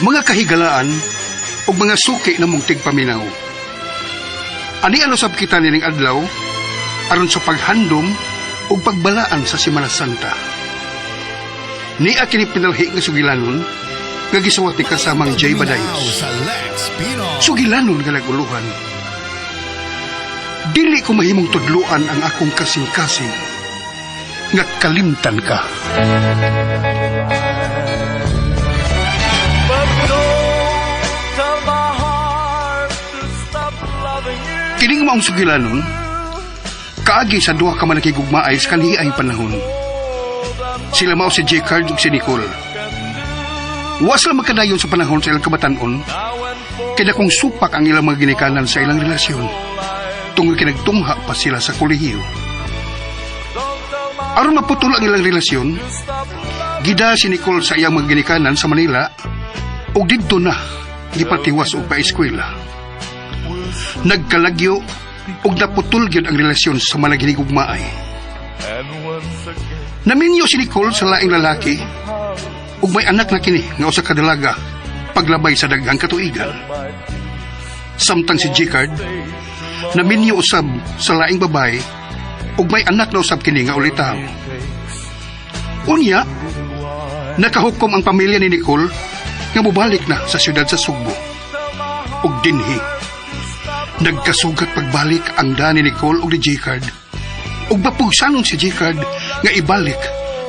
mga kahigalaan o mga suki na mong tigpaminaw. Ani ano sab kita nining adlaw aron sa paghandom o pagbalaan sa Semana Santa. Ni akini pinalhi nga sugilanon nga gisuwat ni kasamang Jay Badayos. Sugilanon nga naguluhan. Dili ko mahimong tudluan ang akong kasing-kasing nga kalimtan ka. Kining maong sugilanon, kaagi sa duha ka man nakigugmaay sa kaliay panahon. Sila mao si J-Card ug si Nicole. Wa sila magkadayon sa panahon sa ilang kabatanon, kaya kung supak ang ilang mga ginikanan sa ilang relasyon, tungkol kinagtungha pa sila sa kolehiyo. Aron maputol ang ilang relasyon, gida si Nicole sa iyang mga ginikanan sa Manila, ug didto na gipatiwas og paeskwela. Nagkalagyo ug naputol gyud ang relasyon sa mga ginigugmaay. Naminyo si Nicole sa laing lalaki ug may anak na kini nga usa ka dalaga paglabay sa daghang katuigan. Samtang si J-Card naminyo usab sa laing babae ug may anak na usab kini nga ulitaw. Unya, nakahukom ang pamilya ni Nicole nga mubalik na sa siyudad sa Sugbo. Ug dinhi, nagkasugat pagbalik ang da ni Nicole ug ni J-Card. Ug mapugsanon si J-Card nga ibalik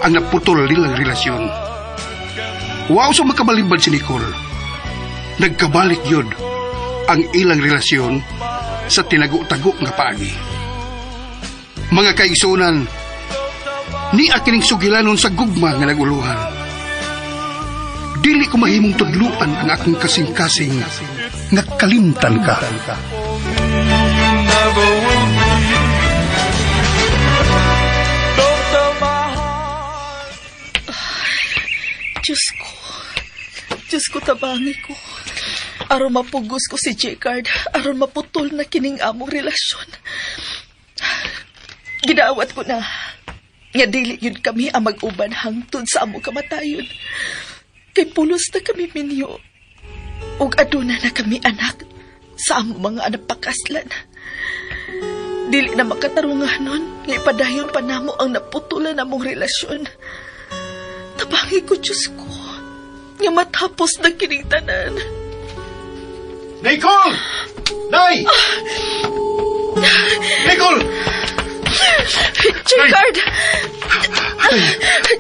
ang naputol nilang relasyon. Wow sa makabalibad si Nicole. Nagkabalik yun ang ilang relasyon sa tinago-tago nga paagi. Mga kaigsunan, ni akining sugilanon sa gugma nga naguluhan. Dili ko mahimong tudluan ang akong kasing-kasing nga kalimtan ka. Diyos ko, tabangi ko. Aron mapugos ko si J-Card, aron maputol na kining among relasyon. Gidawat ko na, nga dili yun kami ang mag-uban hangtod sa among kamatayon. Kay pulos na kami minyo, ug aduna na kami anak sa among mga napakaslan. Dili na makatarungan nun, nga ipadayon pa namo ang naputulan among relasyon. Tabangi ko, Diyos ko, nga matapos na kining tanan. Nicole! Nay! Nicole! J-Card!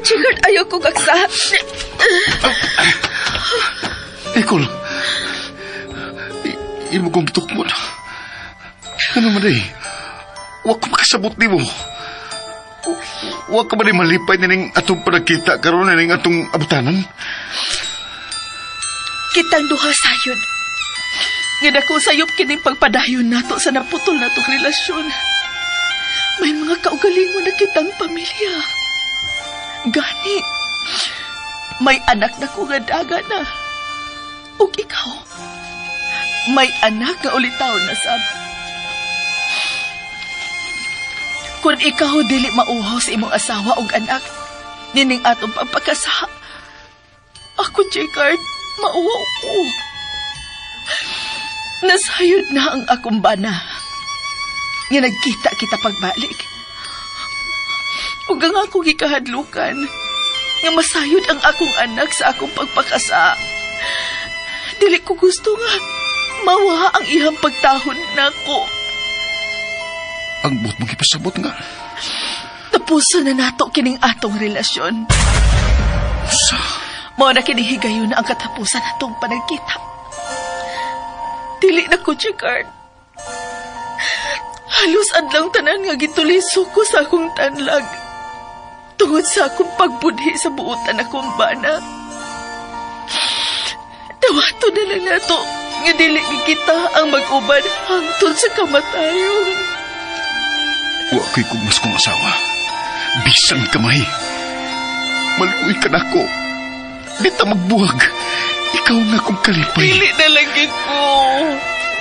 J-Card, ayaw kong aksa. Nicole! Imo kong gitukmon. Ano man ay? Huwag ko makasabot ni mo. Huwag ka ba di malipay na ning atong panagkita karon na ning atong abutanan? Kitang duha sayod. Nga dako sayop kining pagpadayon nato sa naputol natong relasyon. May mga kaugalingon na kitang pamilya. Gani, may anak na ko nga daga na. Ug ikaw, may anak nga ulitaw na sab. Kung ikaw dili mauhaw sa imong asawa ug anak, nining atong pagpakasa, ako, J-Card, mauhaw ko. Nasayod na ang akong bana. Nga nagkita kita pagbalik. Ug ang akong gikahadlukan, nga masayod ang akong anak sa akong pagpakasa. Dili ko gusto nga mawa ang ihang pagtahon nako. Ang buot mong ipasabot nga. Tapusan na nato kining atong relasyon. Sa? Mao na kinihigayon na ang katapusan natong panagkita. Dili na ko, J-Card. Halos adlang tanan nga gituliso ko sa akong tanlag. Tungod sa akong pagbudhi sa buotan akong bana. Dawato na lang nato nga dili kita ang mag-uban hangtod sa kamatayon. Wa ko'y kugmas kong asawa. Bisan kamay. Maluoy ka na ko. Di ta magbuwag. Ikaw nga kong kalipay. Dili na lagi ko.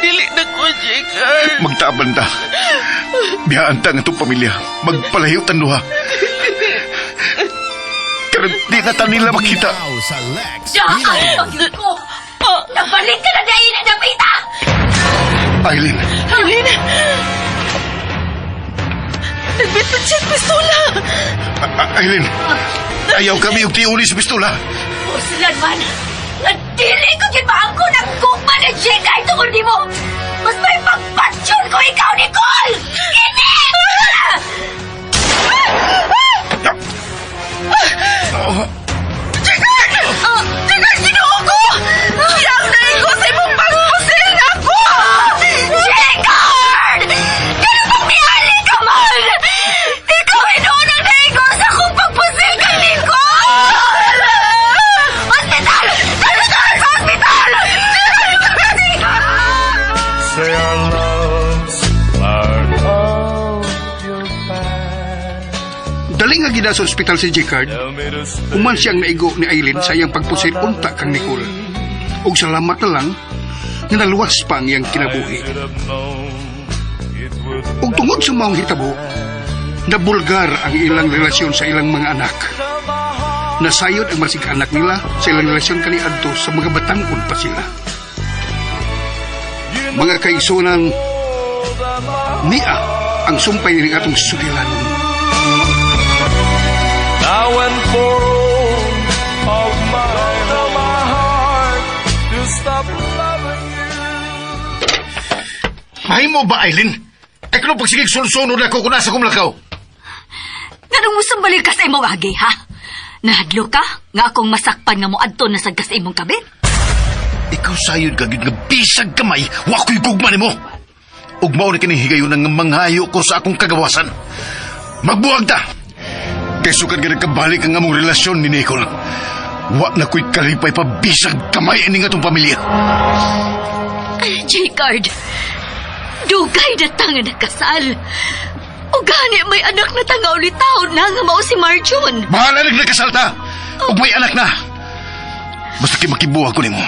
Dili na ko, J-Card. Magtaban ta. Biyaan ta nga itong pamilya. Magpalayo tanduha. Karon di na ta nila makita. Diyan! Pagin ko! Nabalik ka na dahil na Pita! Aileen, Aileen! Nagbitbit siya pistola! Aileen, ayaw kami yung tiuli sa pistola. Puslan man! Nagdili ko kinbahangko ng gugma ni Jeka ito kundi mo! Mas may pagpatsyon ko ikaw, Nicole! Hindi! Jekard, ginoo ko! Siyang naigo sa imong pagpusil na ako! Jekard! Ganun bang mihali ka man? Ikaw inunang naigo sa kong pagpusil kay Nicole! Hospital! Dalo sa hospital! Say our love's part of your past. Dali nga gida sa ospital si Jekard. Tell me to stay. Uman siyang naigo ni Aileen sa iyang pagpusit unta kang Nicole. Ug salamat na lang nga naluwas pa ang iyang kinabuhi. Should have known it would Ug tungod sa maong hitabo, nabulgar ang ilang relasyon sa ilang mga anak. Nasayod ang masig anak nila sa ilang relasyon kaniadto sa mga batangkon pa sila. Mga kaisunan, niya ang sumpay ng atong sulilan. now and for all of my heart to stop loving you. Mahimo ba, Aileen? Ay kung pagsigig sunod ako kung nasa kumlakaw. Ganun mo sambalik ka sa imong agi, ha? Nahadlo ka? Nga akong masakpan nga mo adto na sagka sa imong kabit? Ikaw sayod ka nga bisag kamay, wako'y gugma nimo. Ug mao ni kining higayon nga manghayo ko sa akong kagawasan. Magbuwag ta. Kay sukad nga nagkabalik ang among relasyon ni Nicole. Wa na ko'y kalipay pa bisag kamay ini nga tong pamilya. J-Card, dugay na tanga nagkasal. O gani may anak na tanga ulit taon na nga mao si Marjon. Bahala nagkasalta. Ug may anak na. Basta kay makibuwag ko nimo.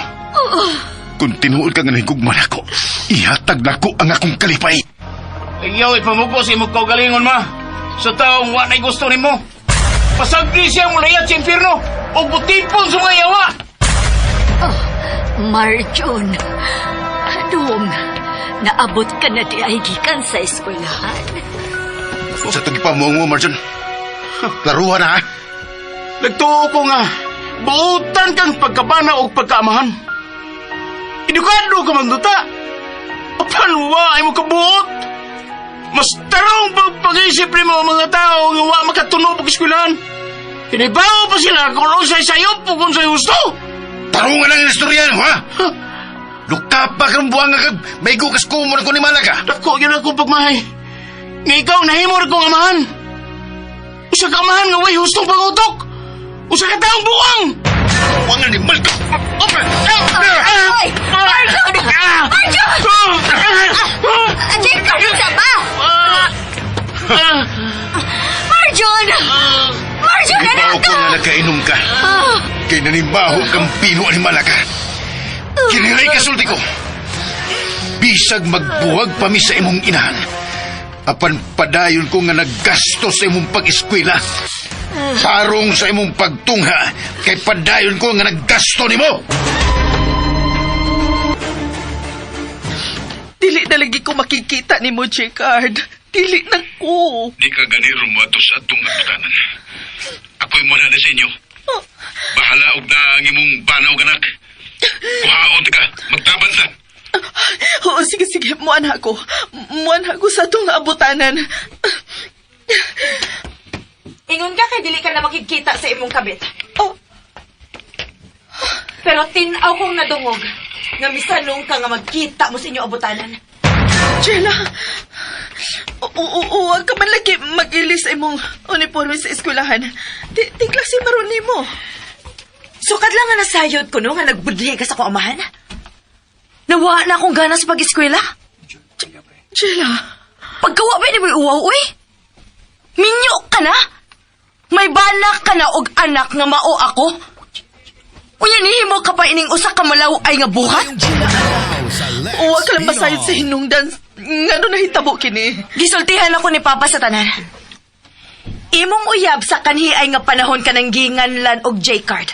Kung tinuod ka nga nahigugman ako, ihatag na ko ang akong kalipay. Iyaw ipamuko sa imong kaugalingon, ma. Sa taong wa na'y gusto nimo. Pasagdi siya mulayat sa impyerno o butipon sa mga yawa. Marjon, adong, naabot ka na di ay gikan sa eskwelahan. Sa tagipamong mo, Marjon. Laruhan na, ha? Nagtuo ko nga, buutan kang pagkabana o pagkaamahan. Edukado ka man duta. Apan wa ay mo kabuot. Mas tarong pag-isip ni mo mga tao nga wa makatunog og eskwelahan. Kinibaw pa sila kung ano sa'y sayop o kung sa'y gusto. Tarungan ang istorya, ha? Lukapa kang buwang nga kag may gukas kumon ko ni Malaga. Dako yun ako pagmahay. Nga ikaw nahimor kong amahan. Usa ka amahan nga way hustong pagutok. Usa ka taong buwang. Buwangan ni Malga. Ay! Marjon! Marjon! J-Card, isa ba? Marjon! Marjon, anak Ibaw ko ka! nga nagkainom ka. Kay nanibaho kang pino ni Malaga. Kiniray ka sulti ko. Bisag magbuwag pa mi sa imong inahan. Apan padayon ko nga naggasto sa imong pag-eskwela. Tarong sa imong pagtungha, kay padayon ko nga naggasto nimo. Dili na lagi ko makikita ni mo, Jekard. Dili na ko. Di ka ganiro mo ato sa atong naputanan. Ako'y muna na sa inyo. Bahala og na ang imong banaw ganak. Kuhaon ka, magtaban ta. Oo, sige. Muan ako. Muan ako sa itong abutanan. Ingon ka kay dili ka na makikita sa imong kabit. Oh, Pero tinaw kong nadungog nga misanong ka nga magkita mo sa inyo abutanan. Jella. Huwag ka man lagi mag-ilis sa imong uniforme sa eskwelahan. Di klase maron mo. Sukad lang nga nasayod ko no nga nagbudli ka sa kuamahan. Nawa na akong gana sa pag-eskwela. Jella. Pagkawa ba ni mo uwaw, uy? Minyo ka na? May banak ka na og anak nga mao ako? Unya nihimo ka pa ining usa ka malaw ay nga buhat? Huwag ka lang masayod sa hinungdan. Nga no nahitabo kini. Gisultihan ako ni Papa sa tanan. Imong uyab sa kanhi ay nga panahon ka ng ginganlan og J-Card.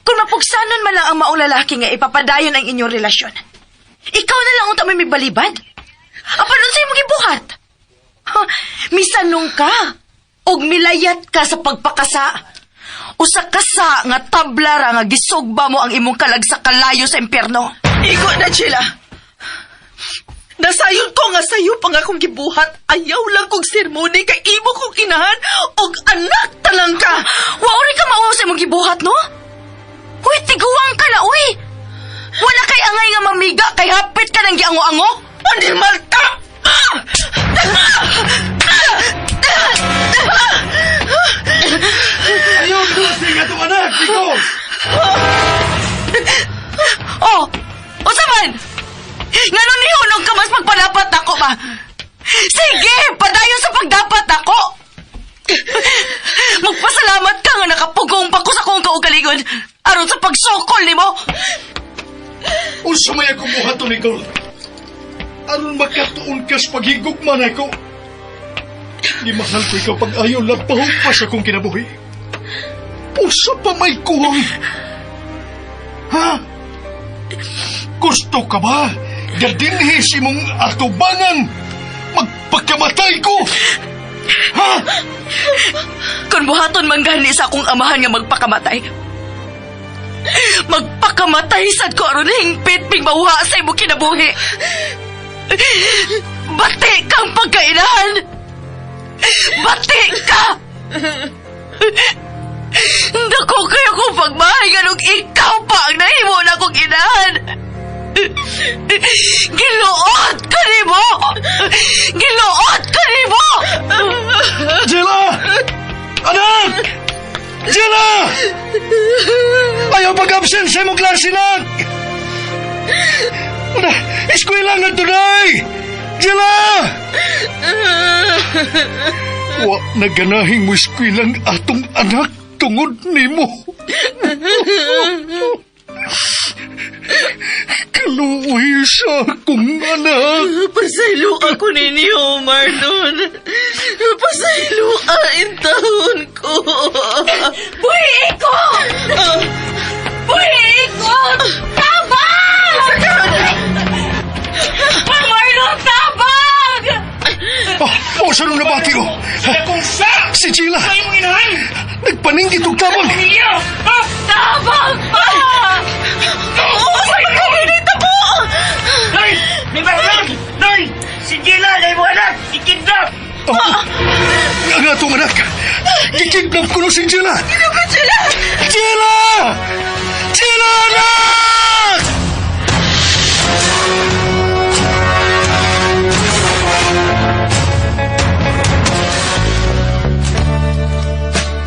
Kung mapugsanon man lang ang maong lalaki nga ipapadayon ang inyong relasyon, ikaw na lang ang tamay may balibad. Apan unsay mo gibuhat? Misanong ka og milayat ka sa pagpakasa. Usa kasa nga tabla ra nga gisugba mo ang imong kalag sa kalayo sa impyerno. Iko na, Sheila. Nasayon ko nga sayo pang akong gibuhat. Ayaw lang kong sermoni kay imo kong inahan og anak talang ka. Wa ori ka mauho sa imong gibuhat, no? Uy, tiguang ka na, uy! Wala kay angay nga mamiga kay hapit ka ng giango-ango. Hindi malta! Ayaw kasi nga itong anak, Nicole! Oh! O saman! Nga nun nihunog ka mas magpadapat ako ba? Sige! Padayo sa pagdapat ako! Magpasalamat ka nga nakapugong pa ko sa kong kaugalingon aron sa pagsukol ni mo! Unsa may akong buhat to, Nicole? Aron makatuon ka sa paghigugma na ako. Di mahal ko ikaw pag ayaw labahog pa sa kong kinabuhi. Usa pa may kuhang. Ha? Gusto ka ba? Gadinhis imong atubangan. Magpakamatay ko. Ha? Kung buhaton man gani sa akong amahan nga magpakamatay. Magpakamatay sad ko aron hingpit ping mauha sa imo kinabuhi. Bati kang pagkainahan. Bati ka. Dako kayo kong pagmahay ganong ikaw pa ang nahimo na kong inahan. Giluot ka ni mo. Giluot ka ni mo. Jela! Anak! Jela! Ayaw pag-absent sa imong klase, nak! Eskwela nga tunay! Jela! Wa naganahing mo eskwelang atong anak tungod nimo. Kaluoy sa akong anak. Pasaylo ako ninyo, Marlon. Pasaylo in taon ko. Buhi ko! Buhi ko! Tabang! Marlon, tabang! Oh, saan ang nabati ko? Kung sa! Si Jela! Sa imong inahan! Nagpaninggit og tabang! Pamilya! Ha? Tabang! Nay! May barang! Nay! Si Gila na imong anak! Ikidnap! Ang atong anak! Kikidnap ko na si Jela! Jela! Jela! Jela, anak!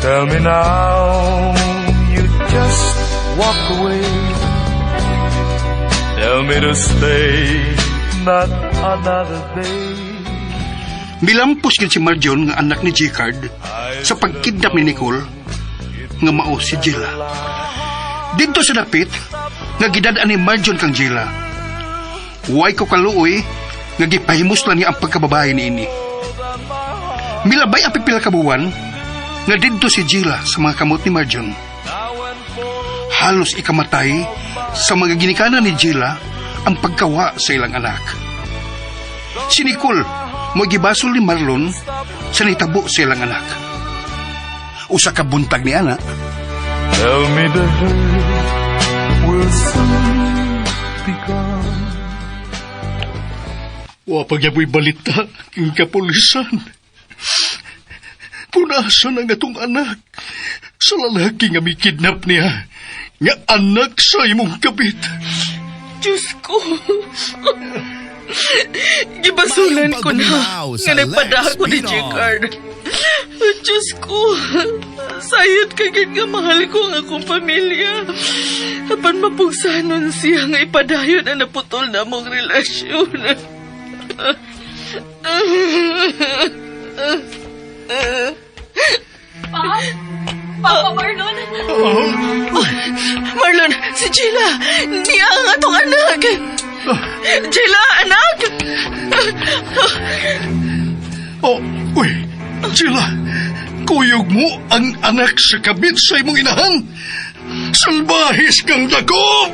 Tell me now, you just walk away. Tell me to stay, not another day. Milampos gid si Marjon nga anak ni Jicard sa pagkidnap ni Nicole nga mao si Jela. Dito sa dapit nga gidad-an ni Marjon kang Jela. Way ko kaluoy nga gipahimos lang niya ang pagkababae niini. Milabay ang pipila ka buwan nga didto si Jela sa mga kamot ni Marjon. Halos ikamatay sa mga ginikanan ni Jela ang pagkawa sa ilang anak. Si Nicole mo gibasol ni Marlon sa nitabo sa ilang anak. Usa ka buntag ni ana. Tell me the hurt will soon be gone. Wa pagyaboy balita king kapulisan. Punasan ang atong anak sa lalaki nga may kidnap niya nga anak sa imong kabit. Diyos ko. Gibasulan ko na nga nagpadaha ko ni Jicard. Diyos ko. Sayot kagad nga mahal ko ang akong pamilya. Apan mapugsanon siya nga ipadayon ang naputol na mong relasyon. Papa Marlon! Marlon, si Jela, niya ang atong anak. Jela, anak! Oh, uy, Jela, kuyog mo ang anak sa kabit sa imong inahan. Salbahis kang dako!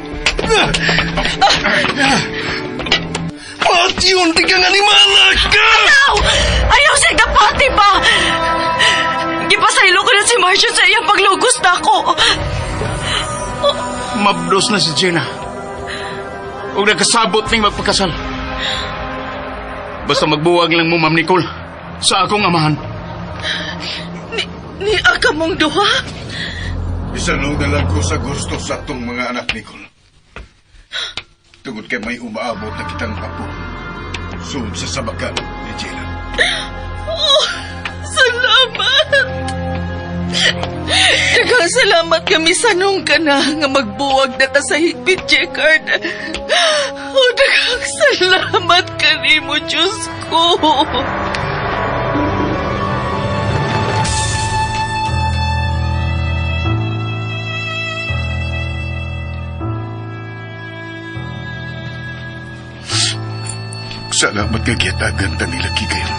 Patyon, di kang animala ka! Ayaw! Ayaw siya dapati pa! Gipasaylo ko na si Marcio sa iyang paglugos na ako. Mabdos na si Jenna. Huwag nagkasabot ning magpagkasal. Basta magbuwag lang mo, Ma'am Nicole, sa akong amahan. Ni aka mong duha? Isanong dalag ko sa gusto sa atong mga anak, Nicole. Tungod kay may umaabot na kitang apo. Sud sa sabakan ni Jenna. Oh, salamat! Daghang salamat kami sanong ka na nga magbuwag na ta sa higpit, Jekard. Oh, daghang salamat ka ni mo, Diyos ko. Salamat nga giyatagan ta nila higayon.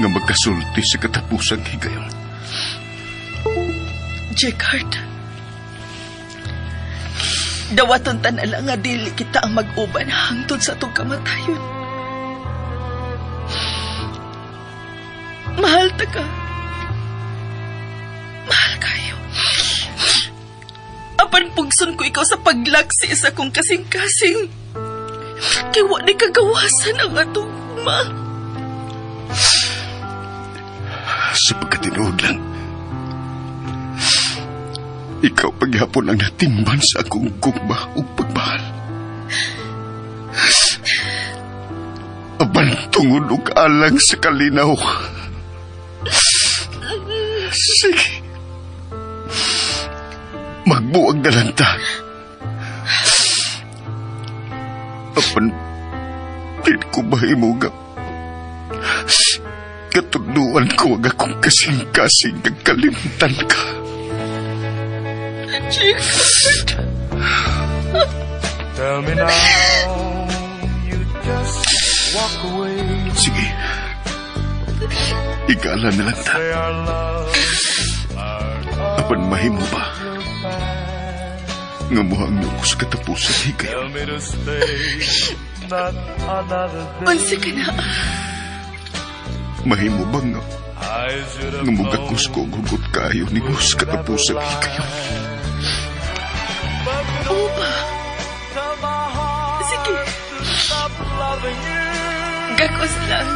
Nga magkasulti sa katapusang higayon. Jekard, dawaton ta na lang nga dili kita ang mag-uban hangtod sa itong kamatayon. Mahal ta ka. Mahal kayo. Apan pugson ko ikaw sa paglaksi sa kong kasing-kasing. Kaya wa ni kagawasan ang atong uma. Sa pagkatinuod lang, ikaw paghapon ang natimban sa akong gugma o pagmahal. Aban tungod og alang sa kalinaw. Sige. Magbuwag na lang ta. Apan, di ko mahimuga. Katunuan ko ang akong kasing-kasing nagkalimtan ka. Jekard. Tell me now, you just walk away. Sige. Igala na lang ta. Say our love, Apan mahimo ba? Nga muhang nung sa katapusan higayon. tell me to stay, not another day. Unsa ka na? Mahimo ba nga I should have nga mugakos ko gugot kayo ni mo sa katapusan higayon? Oo ba? Sige. stop loving you. Gakos lang.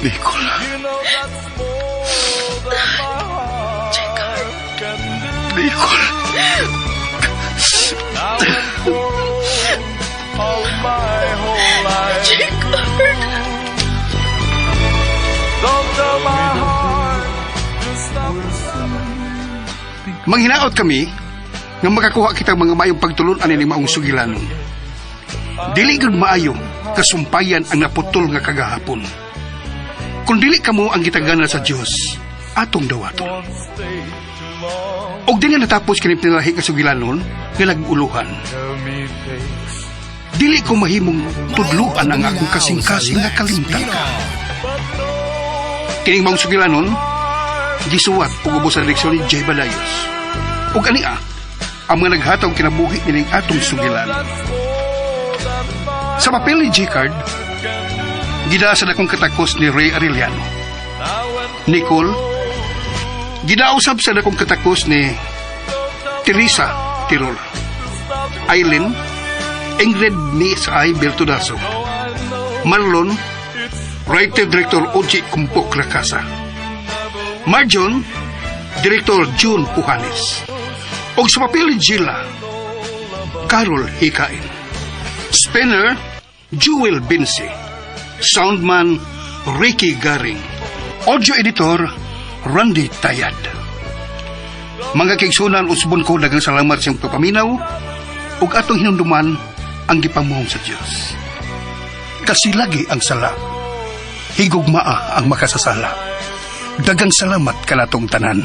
Nicola, You know that's more than my heart Jekard. can do. Nicola. Now and for all my whole life. Jekard. Don't tell my heart to stop Manghinaot kami nga makakuha kita mga mayong pagtulon ani ni maong sugilanon. Dili gud maayo kasumpayan ang naputol nga kagahapon. Kung dili kamo ang gitagana sa Dios, atong dawaton. Won't stay too long. Og di nga natapos kini pinalahi ka sugilanon nga nag-uluhan. Tell me face. Dili ko mahimong tudluan ang akong kasing-kasing nga kalimtan ka. Kining maong sugilanon, gisuwat ug ubos sa direksyon ni Jay Balayos. Ug ania, ang mga naghatag kinabuhi nining atong sugilanon. Sa papel ni Jcard, gidasa na kong katakos ni Ray Arellano. Nicole, gidausab sa dakong katakos ni Teresa Tirol. Aileen, Ingrid ni Saay Beltudaso. Marlon, Writer-Director Oji Kumpok Rakasa. Marjon, Director June Pujanes. O sa papel ni Gila, Carol Hikain. Spinner, Jewel Binsi. Soundman, Ricky Garing. Audio Editor, Randy Tayad. Mga kaigsunan, usbon ko dagang salamat sa iyong papaminaw ug atong hinumduman ang gipamuhong sa Dios. Kasi lagi ang sala, higugmaa ang makasasala. Dagang salamat kanatong tanan.